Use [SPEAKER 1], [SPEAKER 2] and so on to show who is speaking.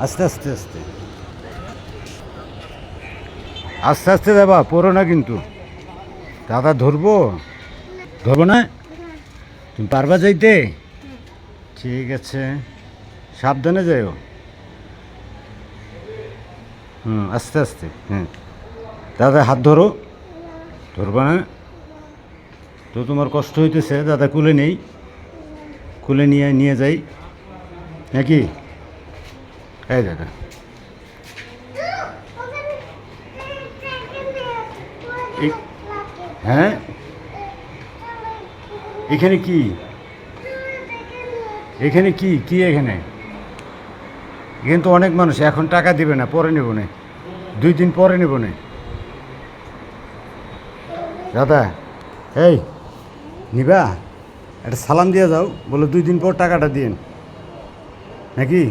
[SPEAKER 1] আস্তে আস্তে আস্তে আস্তে আস্তে যাবা, পড়ো না কিন্তু। দাদা ধরবো? ধরবো না? তুমি পারবা যাইতে? ঠিক আছে, সাবধানে যাইও। আস্তে আস্তে। দাদা হাত ধরো। ধরবা না তো? তোমার কষ্ট হইতেছে, দাদা কুলে নেই, কুলে নিয়ে নিয়ে যাই নাকি? এই দাদা, হ্যাঁ এখানে কি? এখানে কি কি এখানে? এখানে তো অনেক মানুষ, এখন টাকা দিবে না, পরে নেব না, 2 দিন পরে নেব না। দাদা এই নিবা? একটা সালাম দিয়ে যাও, বলো 2 দিন পর টাকাটা দিন নাকি?